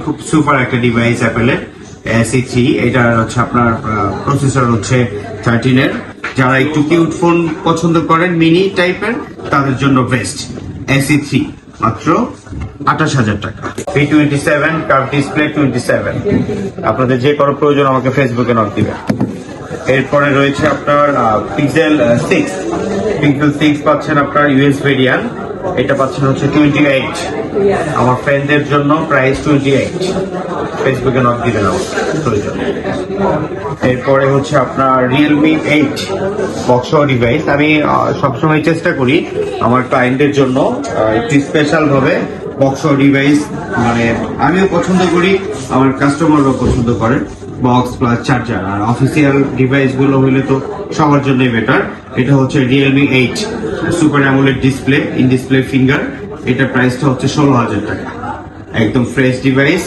খুব সুপার একটা ডিভাইস অ্যাপেলের SE3। এটা হচ্ছে আপনার প্রসেসর হচ্ছে 13 এর। যারা একটু কিউট ফোন পছন্দ করেন মিনি টাইপের তাদের জন্য বেস্ট SE3 মাত্র 28,000 টাকা। P27 curve display 27। আপনাদের যে কোনো প্রয়োজন আমাকে ফেসবুকে নক দিবেন। এরপরে রয়েছে আপনার পিক্সেল 6 পাচ্ছেন আপনার ইউএস ভেরিয়েন্ট। এটা পাচ্ছেন হচ্ছে 28। আমার ফ্রেন্ডদের জন্য প্রাইস 28। ফেসবুকে নক দিবেন আমার প্রয়োজন। এরপরে হচ্ছে আপনার রিয়েলমি 8 বক্স ডিভাইস। আমি সবসময় চেষ্টা করি আমার ক্লায়েন্টদের জন্য একটু স্পেশাল ভাবে বক্স ডিভাইস, মানে আমিও পছন্দ করি, আমার কাস্টমাররাও পছন্দ করেন বক্স প্লাস চার্জার। আর অফিসিয়াল ডিভাইস গুলো হইলে তো সবার জন্যই বেটার। এটা হচ্ছে Realme 8 super AMOLED display, in display finger. এটা প্রাইসটা হচ্ছে 16,000 টাকা। একদম ফ্রেশ ডিভাইস।